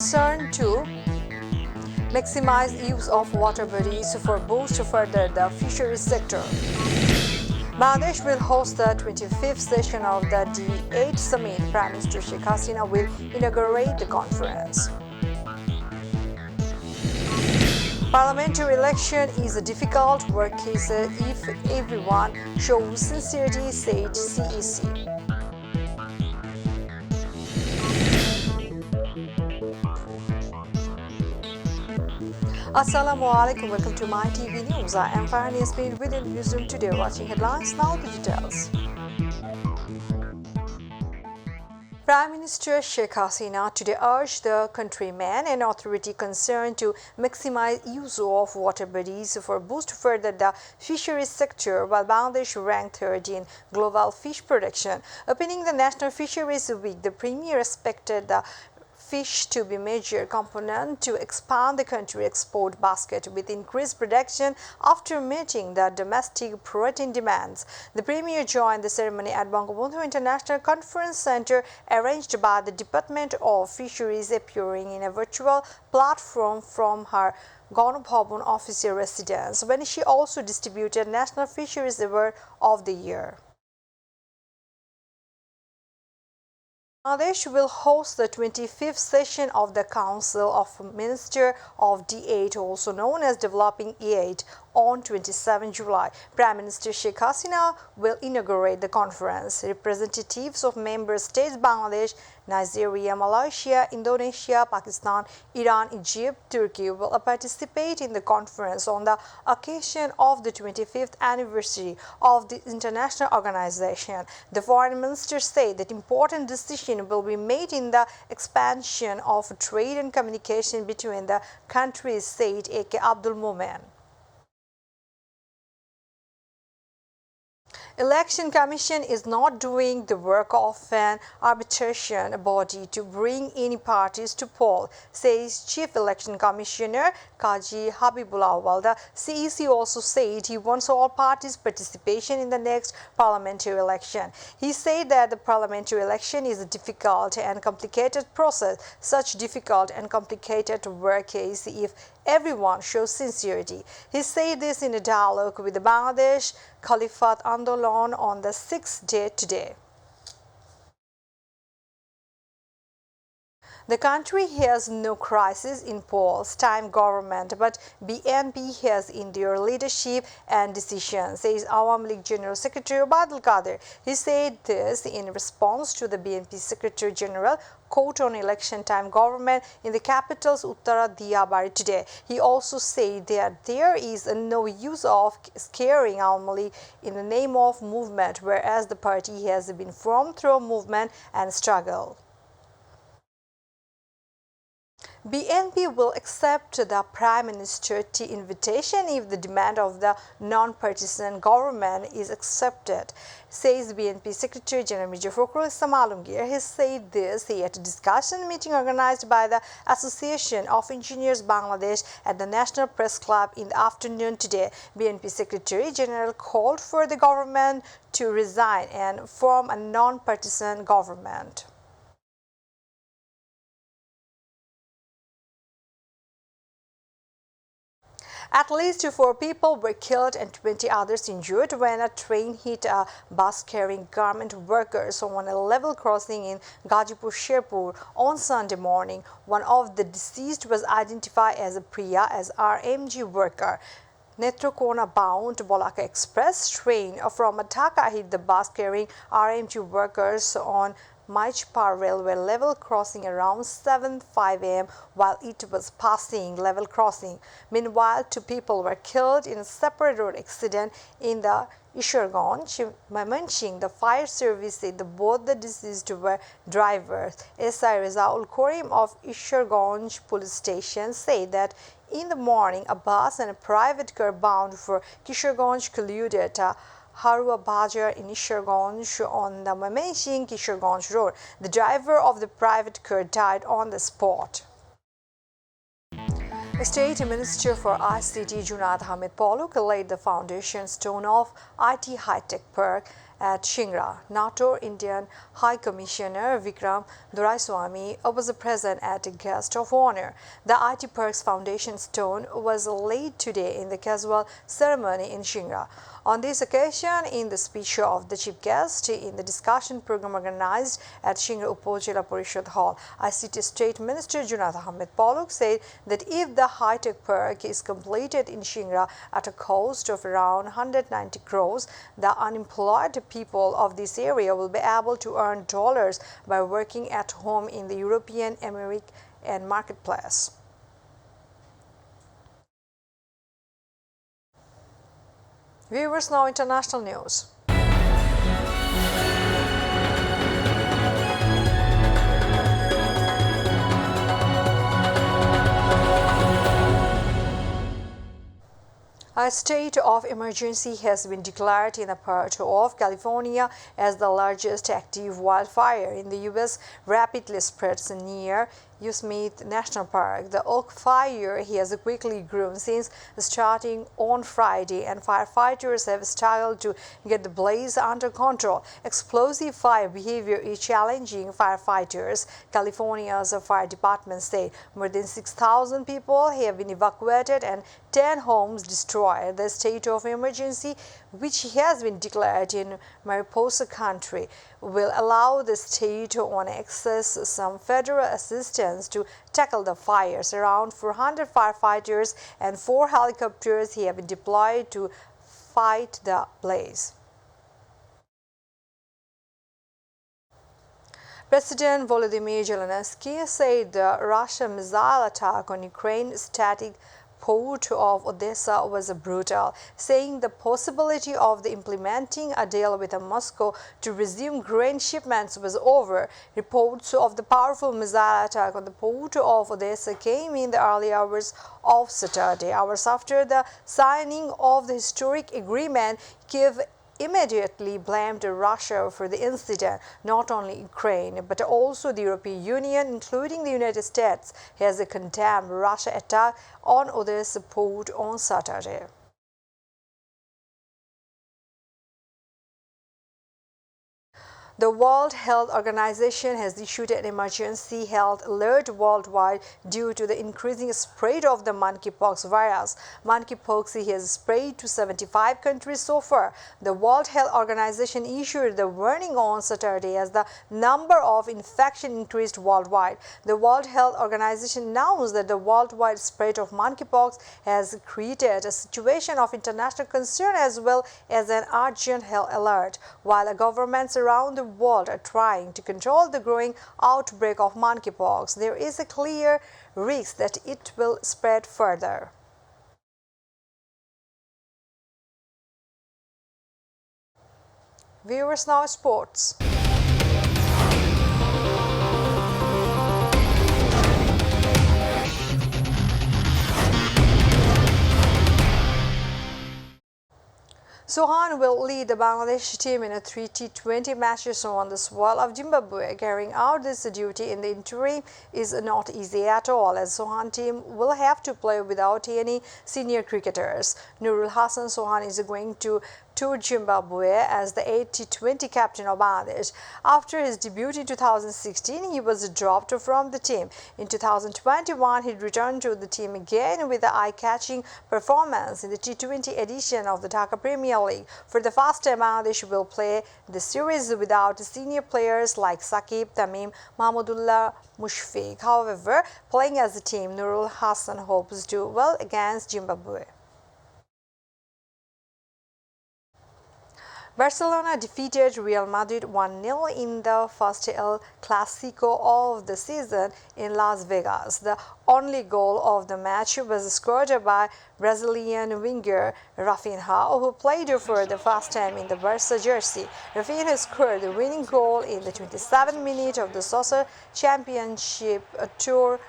Concern to maximize use of water bodies for boost further the fisheries sector. Bangladesh will host the 25th session of the D8 Summit. Prime Minister Sheikh Hasina will inaugurate the conference. Parliamentary election is a difficult work case if everyone shows sincerity, said CEC. Assalamu alaikum, welcome to myTV News. I am Farhani Yasmin with the newsroom today, watching headlines, now the details. Prime Minister Sheikh Hasina today urged the countrymen and authority concerned to maximize use of water bodies for boost further the fisheries sector, while Bangladesh ranked third in global fish production. Opening the National Fisheries Week, the Premier expected the fish to be a major component to expand the country's export basket with increased production after meeting the domestic protein demands. The Premier joined the ceremony at Bangabandhu International Conference Center arranged by the Department of Fisheries, appearing in a virtual platform from her Ganabhavan officer residence, when she also distributed National Fisheries Award of the Year. Bangladesh will host the 25th session of the Council of Ministers of D8, also known as Developing E8, on 27 July. Prime Minister Sheikh Hasina will inaugurate the conference. Representatives of member states Bangladesh, Nigeria, Malaysia, Indonesia, Pakistan, Iran, Egypt, Turkey will participate in the conference on the occasion of the 25th anniversary of the international organization. The foreign minister said that important decisions will be made in the expansion of trade and communication between the countries, said A.K. Abdul Momen. Election Commission is not doing the work of an arbitration body to bring any parties to poll, says Chief Election Commissioner Kaji Habibullah, while the CEC also said he wants all parties' participation in the next parliamentary election. He said that the parliamentary election is a difficult and complicated process. Such difficult and complicated work is if everyone shows sincerity. He said this in a dialogue with the Bangladesh Khalifat Andolan on the 6th day today. The country has no crisis in post-time government, but BNP has in their leadership and decisions, says Awami League General Secretary Abdul Qadir. He said this in response to the BNP Secretary General quote on election time government in the capital's Uttara Diyarbakir today. He also said that there is no use of scaring Awami League in the name of movement, whereas the party has been formed through movement and struggle. BNP will accept the Prime Minister's invitation if the demand of the non-partisan government is accepted, says BNP Secretary General Mirza Fakhrul Islam Alamgir. He said this at a discussion meeting organized by the Association of Engineers Bangladesh at the National Press Club in the afternoon today. BNP Secretary General called for the government to resign and form a non-partisan government. At least 4 people were killed and 20 others injured when a train hit a bus carrying garment workers on a level crossing in Gazipur Sherpur on Sunday morning. One of the deceased was identified as a Priya as RMG worker. Netrokona-bound Bolaka Express train from Dhaka hit the bus carrying RMG workers on Mytv railway level crossing around 7:05 am while it was passing level crossing. Meanwhile, 2 people were killed in a separate road accident in the Isharganj. Mentioning the fire service said that both the deceased were drivers. SI Rezaul Korim of Isharganj police station said that in the morning, a bus and a private car bound for Kisharganj collided Harua Bajar in Isharganj on the Mymensingh-Kisharganj road. The driver of the private car died on the spot. State Minister for ICT Junaid Ahmed Poluk laid the foundation stone of IT high-tech Perk at Shinra. NATO Indian High Commissioner Vikram Doraiswamy was present as a guest of honor. The IT Perk's foundation stone was laid today in the casual ceremony in Shinra. On this occasion, in the speech of the chief guest in the discussion program organized at Shinra Upazila Parishad Hall, ICT State Minister Junaid Ahmed Polok said that if the high-tech park is completed in Shinra at a cost of around 190 crores, the unemployed people of this area will be able to earn dollars by working at home in the European, American marketplace. Viewers, now international news. A state of emergency has been declared in a part of California as the largest active wildfire in the U.S. rapidly spreads near Yosemite National Park. The oak fire has quickly grown since starting on Friday, and firefighters have struggled to get the blaze under control. Explosive fire behavior is challenging firefighters. California's fire department said more than 6,000 people have been evacuated and 10 homes destroyed. The state of emergency, which has been declared in Mariposa County, will allow the state to access some federal assistance to tackle the fires. Around 400 firefighters and 4 helicopters have been deployed to fight the blaze. President Volodymyr Zelensky said the Russian missile attack on Ukraine's static port of Odessa was brutal, saying the possibility of implementing a deal with Moscow to resume grain shipments was over. Reports of the powerful missile attack on the port of Odessa came in the early hours of Saturday. Hours after the signing of the historic agreement, Kiev immediately blamed Russia for the incident. Not only Ukraine, but also the European Union, including the United States, has condemned Russia's attack on Odessa port on Saturday. The World Health Organization has issued an emergency health alert worldwide due to the increasing spread of the monkeypox virus. Monkeypox has spread to 75 countries so far. The World Health Organization issued the warning on Saturday as the number of infections increased worldwide. The World Health Organization announced that the worldwide spread of monkeypox has created a situation of international concern as well as an urgent health alert. While governments around the world are trying to control the growing outbreak of monkeypox, there is a clear risk that it will spread further. Viewers, now sports. Sohan will lead the Bangladesh team in a 3 T20 matches on the soil of Zimbabwe. Carrying out this duty in the interim is not easy at all, as Sohan team will have to play without any senior cricketers. Nurul Hassan Sohan is going to Zimbabwe as the 8 T20 captain of Bangladesh. After his debut in 2016, he was dropped from the team. In 2021, he returned to the team again with the eye-catching performance in the T20 edition of the Dhaka Premier League. For the first time, Bangladesh will play the series without senior players like Saqib, Tamim, Mahmudullah, Mushfiq. However, playing as a team, Nurul Hassan hopes to do well against Zimbabwe. Barcelona defeated Real Madrid 1-0 in the first El Clasico of the season in Las Vegas. The only goal of the match was scored by Brazilian winger Rafinha, who played for the first time in the Barca jersey. Rafinha scored the winning goal in the 27th minute of the Soccer Championship Tour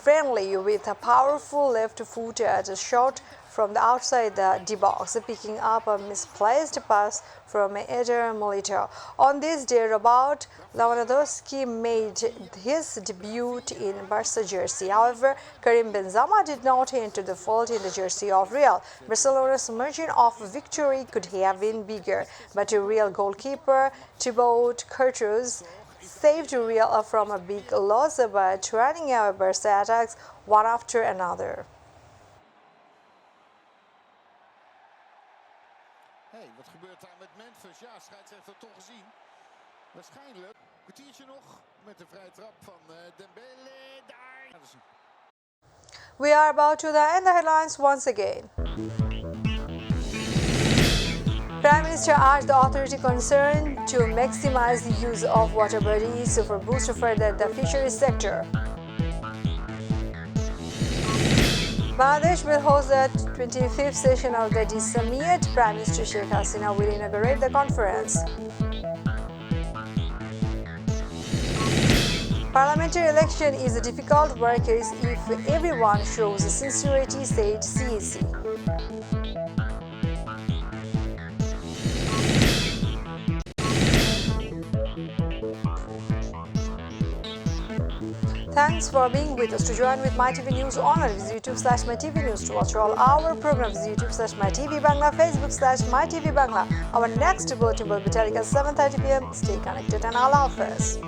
friendly with a powerful left foot at a shot from the outside the D-box, picking up a misplaced pass from Eder Milito. On this day, Robert Lewandowski made his debut in Barca jersey. However, Karim Benzema did not enter the fold in the jersey of Real. Barcelona's margin of victory could have been bigger, but Real goalkeeper Thibaut Courtois saved Real from a big loss by turning away Barca attacks one after another. Hey, wat gebeurt daar met Memphis? Ja, scheidsrechter toch gezien. Waarschijnlijk. Kwartiertje nog met de vrije trap van Dembele. Daar. We are about to end the headlines once again. Prime Minister urged the authority concerned to maximize the use of water bodies for boost further the fisheries sector. Bangladesh will host the 25th session of the D Summit. Prime Minister Sheikh Hasina will inaugurate the conference. Parliamentary election is a difficult work if everyone shows sincerity, said CEC. Thanks for being with us. To join with MyTV News on visit YouTube/MyTV News. To watch all our programs, YouTube/MyTV Bangla, Facebook/MyTV Bangla. Our next bulletin will be telling us 7:30 p.m. Stay connected and Allah Hafiz.